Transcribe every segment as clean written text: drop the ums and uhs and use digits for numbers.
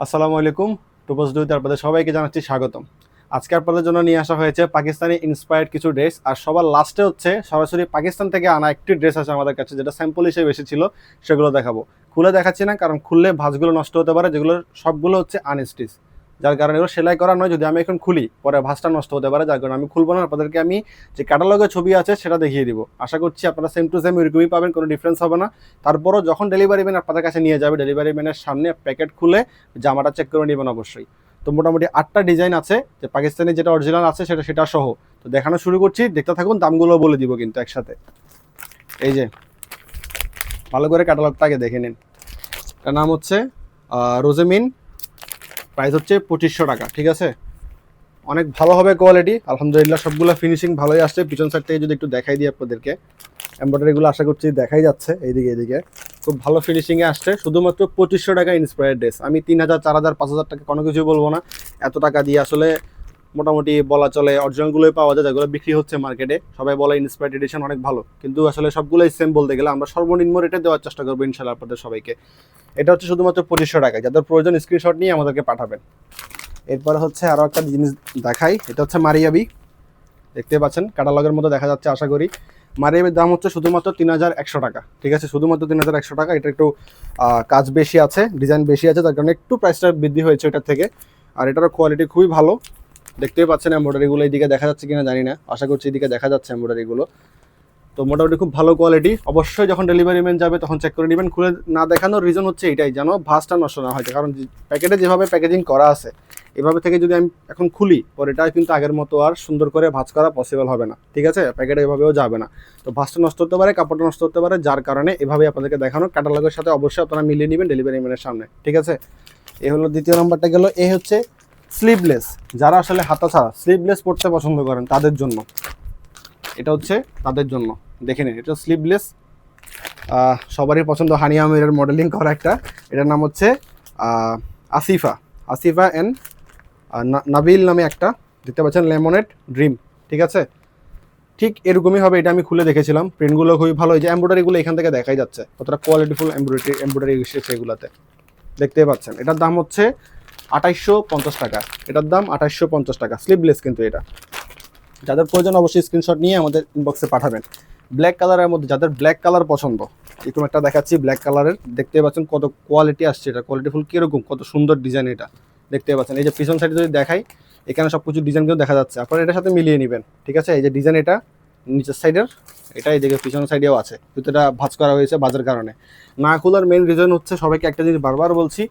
আসসালামু আলাইকুম। টুপস ডুইতে আপনাদের সবাইকে জানাচ্ছি স্বাগতম। আজকে আপনাদের জন্য নিয়ে আসা হয়েছে পাকিস্তানি ইন্সপায়ার্ড কিছু ড্রেস, আর সবার লাস্টে হচ্ছে সরাসরি পাকিস্তান থেকে আনা একটি ড্রেস আছে আমাদের কাছে, যেটা স্যাম্পল হিসেবে এসেছিল, সেগুলো দেখাবো। খুলে দেখাচ্ছি না, কারণ খুললে ভাঁজগুলো নষ্ট হতে পারে, যেগুলো সবগুলো হচ্ছে আনস্টিচ, যার কারণে এগুলো সেলাই করা নয়। যদি আমি এখন খুলি পরে ভাঁজটা নষ্ট হতে পারে, যার কারণে আমি খুলবো না। আপনাদেরকে আমি যে ক্যাটালগের ছবি আছে সেটা দেখিয়ে দিব। আশা করছি আপনারা সেম টু সেম এরকমই পাবেন, কোনো ডিফারেন্স হবে না। তারপরও যখন ডেলিভারি ম্যান আপনাদের কাছে নিয়ে যাবে, ডেলিভারি ম্যানের সামনে প্যাকেট খুলে জামাটা চেক করে নেবেন অবশ্যই। তো মোটামুটি 8টা ডিজাইন আছে, যে পাকিস্তানি যেটা অরিজিনাল আছে সেটা সহ। তো দেখানো শুরু করছি, দেখতে থাকুন, দামগুলো বলে দিব কিন্তু একসাথে। এই যে ভালো করে ক্যাটালগটা আগে দেখে নিন। এটার নাম হচ্ছে রোজেমিন, প্রাইস হচ্ছে 2500 টাকা। ঠিক আছে, অনেক ভালো হবে কোয়ালিটি, আলহামদুলিল্লাহ সবগুলো ফিনিশিং ভালোই আসছে। পিছন সাইড থেকে যদি একটু দেখাই দিই আপনাদেরকে, এমব্রয়ডারিগুলো আশা করছি দেখাই যাচ্ছে। এইদিকে খুব ভালো ফিনিশিংয়ে আসছে। শুধুমাত্র 2500 টাকা ইন্সপায়ার্ড ড্রেস। আমি 3000, 4000, 5000 টাকা কোনো কিছু বলবো না। এত টাকা দিয়ে আসলে মোটামুটি বলা চলে অরিজিনালগুলোই পাওয়া যায়, যেগুলো বিক্রি হচ্ছে মার্কেটে। সবাই বলে ইন্সপায়ার্ড এডিশন অনেক ভালো, কিন্তু আসলে সবগুলোই সেম বলতে গেলে। আমরা সর্বনিম্ন রেটে দেওয়ার চেষ্টা করবো ইনশাল্লাহ আপনাদের সবাইকে। এটা হচ্ছে শুধুমাত্র 2500 টাকায়। যাদের প্রয়োজন স্ক্রিনশট নিয়ে আমাদেরকে পাঠাবেন। এরপর হচ্ছে আরও একটা জিনিস দেখাই, এটা হচ্ছে মারিয়াবি। দেখতে পাচ্ছেন ক্যাটালগের মতো দেখা যাচ্ছে আশা করি। মারিয়াবির দাম হচ্ছে শুধুমাত্র 3100 টাকা। ঠিক আছে, শুধুমাত্র 3100 টাকা। এটা একটু কাজ বেশি আছে, ডিজাইন বেশি আছে, তার কারণে একটু প্রাইসটা বৃদ্ধি হয়েছে এটার থেকে। আর এটারও কোয়ালিটি খুবই ভালো। দেখতেই পাচ্ছেন এমব্রয়ডারিগুলো এইদিকে দেখা যাচ্ছে কিনা জানি না, আশা করছি এদিকে দেখা যাচ্ছে এমব্রয়ডারিগুলো। তো মোটামুটি খুব ভালো কোয়ালিটি। অবশ্যই যখন ডেলিভারি ম্যান যাবে তখন চেক করে নেবেন। খুলে না দেখানোর রিজন হচ্ছে এটাই, যেন ভাঁজটা নষ্ট না হয়। কারণ প্যাকেটে যেভাবে প্যাকেজিং করা আছে, এভাবে থেকে যদি আমি এখন খুলি পরে, এটা কিন্তু আগের মতো আর সুন্দর করে ভাঁজ করা পসিবল হবে না। ঠিক আছে, প্যাকেটে এভাবেও যাবে না। তো ভাঁজটা নষ্ট হতে পারে, কাপড়টা নষ্ট হতে পারে, যার কারণে এভাবে আপনাদেরকে দেখানো। ক্যাটালগের সাথে অবশ্যই আপনারা মিলিয়ে নেবেন ডেলিভারি ম্যানের সামনে। ঠিক আছে, এ হলো দ্বিতীয় নাম্বারটা গেল। এ হচ্ছে স্লিভলেস। যারা আসলে হাতা ছাড়া স্লিভলেস পরতে পছন্দ করেন তাদের জন্য এটা হচ্ছে, তাদের জন্য। দেখে নিন, এটা স্লিভলেস, সবারই পছন্দ। হানিয়া আমিরের মডেলিং করা একটা। এটার নাম হচ্ছে আসিফা। আসিফা অ্যান্ড নাবিল নামে একটা, দেখতে পাচ্ছেন, লেমনেড ড্রিম। ঠিক আছে, ঠিক এরকমই হবে। এটা আমি খুলে দেখেছিলাম, প্রিন্টগুলো খুবই ভালো। এই যে এমব্রয়ডারিগুলো এখান থেকে দেখাই যাচ্ছে কতটা কোয়ালিটিফুল এমব্রয়ডারি এসেছে এগুলাতে, দেখতে পাচ্ছেন। এটার দাম হচ্ছে 2850 টাকা। এটার দাম 2850 টাকা, স্লিভলেস কিন্তু এটা। যাদের প্রয়োজন অবশ্যই স্ক্রিনশট নিয়ে আমাদের ইনবক্সে পাঠাবেন। ব্ল্যাক কালারের মধ্যে যাদের ব্ল্যাক কালার পছন্দ, এরকম একটা দেখাচ্ছি ব্ল্যাক কালারের। দেখতে পাচ্ছেন কত কোয়ালিটি আসছে, এটা কোয়ালিটিফুল কীরকম, কত সুন্দর ডিজাইন এটা। দেখতে পাচ্ছেন, এই যে পিছন সাইডে যদি দেখাই, এখানে সব কিছু ডিজাইন কিন্তু দেখা যাচ্ছে। আপনারা এটার সাথে মিলিয়ে নেবেন। ঠিক আছে, এই যে ডিজাইন এটা নিচের সাইডের, এটা এই দিকে পিছন সাইডেও আছে, কিন্তু এটা ভাঁজ করা হয়েছে ভাঁজের কারণে। না খোলার মেন রিজন হচ্ছে, সবাইকে একটা জিনিস বারবার বলছি,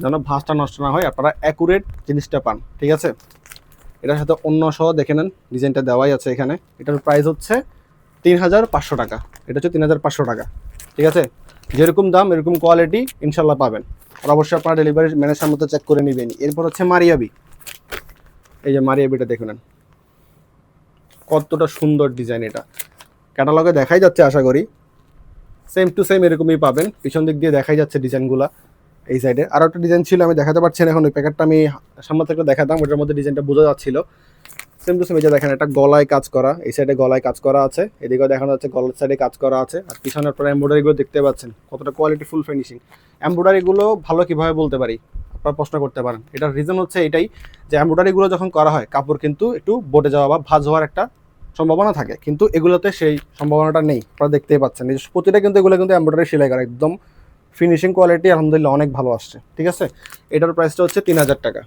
যেন ভাঁজটা নষ্ট না হয়, আপনারা অ্যাকুরেট জিনিসটা পান। ঠিক আছে, এটার সাথে অন্য সহ দেখে নেন, ডিজাইনটা দেওয়াই আছে এখানে। এটার প্রাইস হচ্ছে 3500 টাকা। এটা হচ্ছে 3500 টাকা। ঠিক আছে, যেরকম দাম এরকম কোয়ালিটি ইনশাল্লাহ পাবেন। আর অবশ্যই আপনারা ডেলিভারি ম্যানেজার মতো চেক করে নেবেন। এরপর হচ্ছে মারিয়াবি। এই যে মারিয়াবিটা দেখে নেন, কতটা সুন্দর ডিজাইন। এটা ক্যাটালগে দেখাই যাচ্ছে, আশা করি সেম টু সেম এরকমই পাবেন। পিছন দিক দিয়ে দেখাই যাচ্ছে ডিজাইনগুলো। এই সাইডে আরও একটা ডিজাইন ছিল, আমি দেখাতে পারছি না এখন। ওই প্যাকেটটা আমি সামনে থেকে দেখাতাম, ওটার মধ্যে ডিজাইনটা বোঝা যাচ্ছিল। Same to same. এই যে দেখেন, একটা গলায় কাজ করা, এই সাইডে গলায় কাজ করা আছে, এদিকেও দেখানো যাচ্ছে গলার সাইডে কাজ করা আছে। আর পিছনের পরে এমব্রয়ডারিগুলো দেখতে পাচ্ছেন কতটা কোয়ালিটি ফুল ফিনিশিং। এমব্রয়ডারিগুলো ভালো কীভাবে বলতে পারি, আপনারা প্রশ্ন করতে পারেন। এটার রিজন হচ্ছে এটাই, যে এমব্রয়ডারিগুলো যখন করা হয় কাপড় কিন্তু একটু বটে যাওয়া বা ভাঁজ হওয়ার একটা সম্ভাবনা থাকে, কিন্তু এগুলোতে সেই সম্ভাবনাটা নেই। আপনারা দেখতেই পাচ্ছেন, এই প্রতিটা কিন্তু এগুলো কিন্তু এমব্রয়ডারি সেলাই করা, একদম ফিনিশিং কোয়ালিটি আলহামদুলিল্লাহ অনেক ভালো আসছে। ঠিক আছে, এটার প্রাইসটা হচ্ছে 3000 টাকা।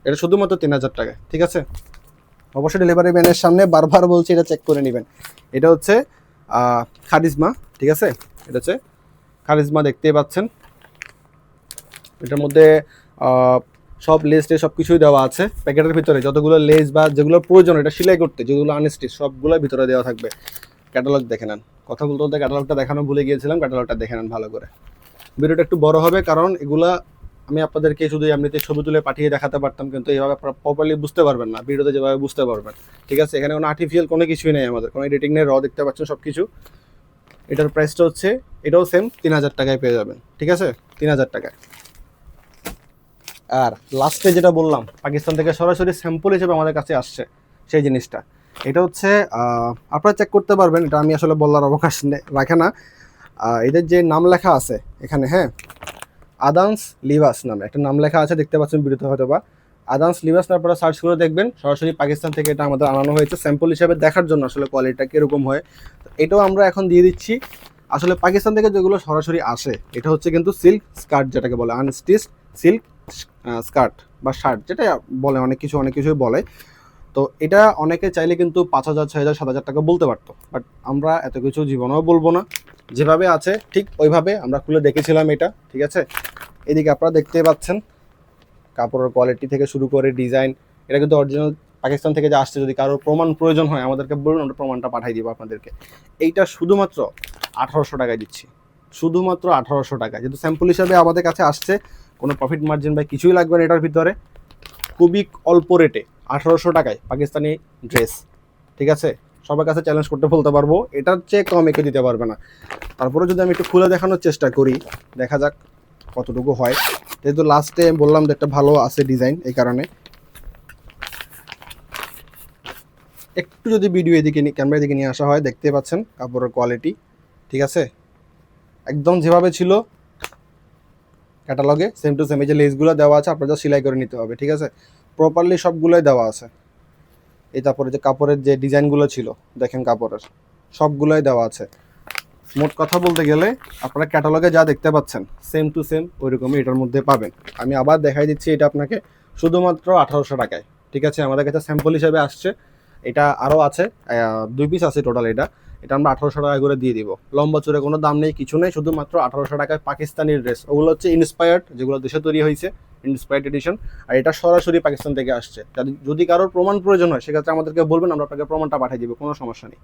এটা শুধুমাত্র 3000 টাকায়। ঠিক আছে, অবশ্যই ডেলিভারি ম্যানের সামনে বারবার বলছি এটা চেক করে নেবেন। এটা হচ্ছে খারিজমা। ঠিক আছে, এটা হচ্ছে খারিজমা, দেখতেই পাচ্ছেন। এটার মধ্যে সব লেস টেস সব কিছুই দেওয়া আছে প্যাকেটের ভিতরে। যতগুলো লেস বা যেগুলো প্রয়োজন এটা সেলাই করতে, যেগুলো আনস্টিচ, সবগুলো ভিতরে দেওয়া থাকবে। ক্যাটালগ দেখে নেন। কথা বলতে বলতে ক্যাটালগটা দেখানো ভুলে গিয়েছিলাম, ক্যাটালগটা দেখে নেন ভালো করে। ভিডিওটা একটু বড় হবে, কারণ এগুলা আমি আপনাদেরকে শুধু এমনিতে ছবি তুলে পাঠিয়ে দেখাতে পারতাম, কিন্তু এইভাবে আপনারা প্রপারলি বুঝতে পারবেন না, ভিডিওতে যেভাবে বুঝতে পারবেন। ঠিক আছে, এখানে কোনো আর্টিফিশিয়াল কোনো কিছুই নেই, আমাদের কোনো এডিটিং নেই, দেখতে পাচ্ছেন সব কিছু। এটার প্রাইসটা হচ্ছে, এটাও সেম 3000 টাকায় পেয়ে যাবেন। ঠিক আছে, 3000 টাকায়। আর লাস্টে যেটা বললাম, পাকিস্তান থেকে সরাসরি স্যাম্পল হিসেবে আমাদের কাছে আসছে সেই জিনিসটা, এটা হচ্ছে আপনারা চেক করতে পারবেন। এটা আমি আসলে বলার অবকাশ রাখে না। এদের যে নাম লেখা আছে এখানে, হ্যাঁ, আদান্স লিভাস নামে একটা নাম লেখা আছে, দেখতে পাচ্ছেন ভিডিওতে হয়তো বা। আদান্স লিভাস আপনারা সার্চ করে দেখবেন, সরাসরি পাকিস্তান থেকে এটা আমাদের আনানো হয়েছে স্যাম্পল হিসাবে দেখার জন্য আসলে কোয়ালিটিটা কীরকম হয়। এটাও আমরা এখন দিয়ে দিচ্ছি। আসলে পাকিস্তান থেকে যেগুলো সরাসরি আসে এটা হচ্ছে কিন্তু সিল্ক স্কার্ট, যেটাকে বলে আনস্টিচ সিল্ক স্কার্ট বা শার্ট, যেটা বলে অনেক কিছুই বলে। তো এটা অনেকে চাইলে কিন্তু 5,000, 6,000, 7,000 টাকা বলতে পারতো, বাট আমরা এত কিছু জীবনেও বলবো না। যেভাবে আছে ঠিক ওইভাবে আমরা খুলে দেখেছিলাম এটা, ঠিক আছে। এদিকে আপনারা দেখতে পাচ্ছেন কাপড়ের কোয়ালিটি থেকে শুরু করে ডিজাইন, এটা কিন্তু অরিজিনাল পাকিস্তান থেকে যে আসছে। যদি কারোর প্রমাণ প্রয়োজন হয় আমাদেরকে বলুন, আমরা প্রমাণটা পাঠিয়ে দিব আপনাদেরকে। এইটা শুধুমাত্র 1,800 টাকায় দিচ্ছি, শুধুমাত্র 1,800 টাকা। যেহেতু স্যাম্পল হিসাবে আমাদের কাছে আসছে, কোনো প্রফিট মার্জিন বা কিছুই লাগবে না এটার ভিতরে। খুবই অল্প রেটে 1,800 টাকায় পাকিস্তানি ড্রেস, ঠিক আছে। সবার কাছে চ্যালেঞ্জ করতে বলতে পারবো, এটার চেয়ে কম একে দিতে পারবে না। তারপরে যদি আমি একটু খুলে দেখানোর চেষ্টা করি, দেখা যাক কতটুকু হয়। যেহেতু লাস্টে বললাম যে একটা ভালো আছে ডিজাইন, এই কারণে একটু যদি ভিডিও এদিকে ক্যামেরা দিকে নিয়ে আসা হয়, দেখতে পাচ্ছেন কাপড়ের কোয়ালিটি, ঠিক আছে। একদম যেভাবে ছিল ক্যাটালগে সেম টু সেম। এই যে লেসগুলো দেওয়া আছে, আপনার যা সেলাই করে নিতে হবে, ঠিক আছে। প্রপারলি সবগুলোই দেওয়া আছে। এই তারপরে যে কাপড়ের যে ডিজাইনগুলো ছিল দেখেন, কাপড়ের সবগুলোই দেওয়া আছে। মোট কথা বলতে গেলে আপনারা ক্যাটালগে যা দেখতে পাচ্ছেন সেম টু সেম ওইরকমই এটার মধ্যে পাবেন। আমি আবার দেখাই দিচ্ছি, এটা আপনাকে শুধুমাত্র 1,800 টাকায়, ঠিক আছে। আমাদের কাছে স্যাম্পল হিসেবে আসছে, এটা আরও আছে, 2 পিস আছে টোটাল। এটা আমরা 1,800 টাকা করে দিয়ে দিব। লম্বা চূড়ে কোনো দাম নেই, কিছু নেই, শুধুমাত্র 1,800 টাকায় পাকিস্তানি ড্রেস। ওগুলো হচ্ছে ইন্সপায়ার্ড, যেগুলো দেশে তৈরি হয়েছে, ইন্সপায়ার্ড এডিশন। আর এটা সরাসরি পাকিস্তান থেকে আসছে। যদি কারোর প্রমাণ প্রয়োজন হয় সেক্ষেত্রে আমাদেরকে বলবেন, আমরা আপনাকে প্রমাণটা পাঠিয়ে দিব, কোনো সমস্যা নেই,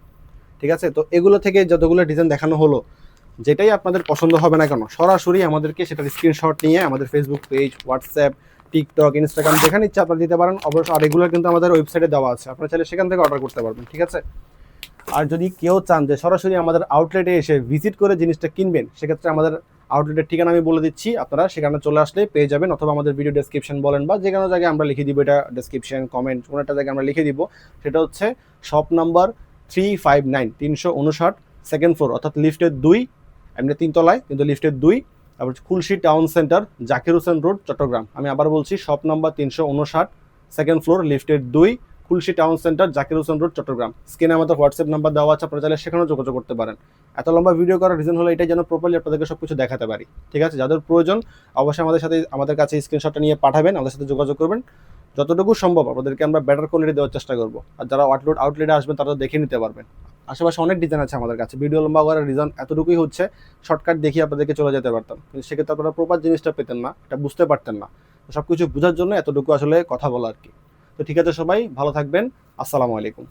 ঠিক আছে। তো এগুলো থেকে যতগুলো ডিজাইন দেখানো হলো, যেটাই আপনাদের পছন্দ হবে না কেন, সরাসরি আমাদেরকে সেটার স্ক্রিনশট নিয়ে আমাদের Facebook page, WhatsApp, TikTok, Instagram যেখানে ইচ্ছা আপনারা দিতে পারেন। অবশ্য আর এগুলো কিন্তু আমাদের ওয়েবসাইটে দেওয়া আছে, আপনারা চাইলে সেখান থেকে অর্ডার করতে পারবেন, ঠিক আছে। আর যদি কেউ চান যে সরাসরি আমাদের আউটলেটে এসে ভিজিট করে জিনিসটা কিনবেন, সেক্ষেত্রে আমাদের আউটলেটের ঠিকানা আমি বলে দিচ্ছি, আপনারা সেখানে চলে আসলে পেয়ে যাবেন। অথবা আমাদের ভিডিও ডেসক্রিপশন বলেন বা যে কোনো জায়গায় আমরা লিখে দিব, এটা ডেসক্রিপশন কমেন্ট কোনো একটা জায়গায় আমরা লিখে দিব। সেটা হচ্ছে শপ নাম্বার 359, 359, সেকেন্ড ফ্লোর, অর্থাৎ লিফটের 2, এমনি 3 তলায় কিন্তু লিফটের 2। তারপর Khulshi town centre, Zakir Hossain road, Chattogram. আমি আবার বলছি, শপ নাম্বার 359, সেকেন্ড ফ্লোর, লিফটের 2, Khulshi town centre, Zakir Hossain road, Chattogram. স্ক্রিনে আমাদের হোয়াটসঅ্যাপ নাম্বার দেওয়া আছে, আপনারা চাইলে সেখানেও যোগাযোগ করতে পারেন। এত লম্বা ভিডিও করার রিজন হলো এটাই, যেন প্রপারলি আপনাদেরকে সব কিছু দেখাতে পারি, ঠিক আছে। যাদের প্রয়োজন অবশ্যই আমাদের কাছে স্ক্রিনশটটা নিয়ে পাঠাবেন, আমাদের সাথে যোগাযোগ করবেন। যতটুকু সম্ভব আপনাদেরকে আমরা বেটার কোয়ালিটি দেওয়ার চেষ্টা করবো। আর যারা আউটলেটে আসবেন তারা দেখে নিতে পারবেন। আশেপাশে অনেক ডিজাইন আছে আমাদের কাছে। ভিডিও লম্বা করার রিজন এতটুকুই হচ্ছে, শর্টকাট দেখিয়ে আপনাদেরকে চলে যেতে পারতাম, কিন্তু সেক্ষেত্রে আপনারা প্রপার জিনিসটা পেতেন না, এটা বুঝতে পারতেন না। তো সব কিছু বোঝার জন্য এতটুকু আসলে কথা বলা আর কি। তো ঠিক আছে, সবাই ভালো থাকবেন। আসসালামু আলাইকুম।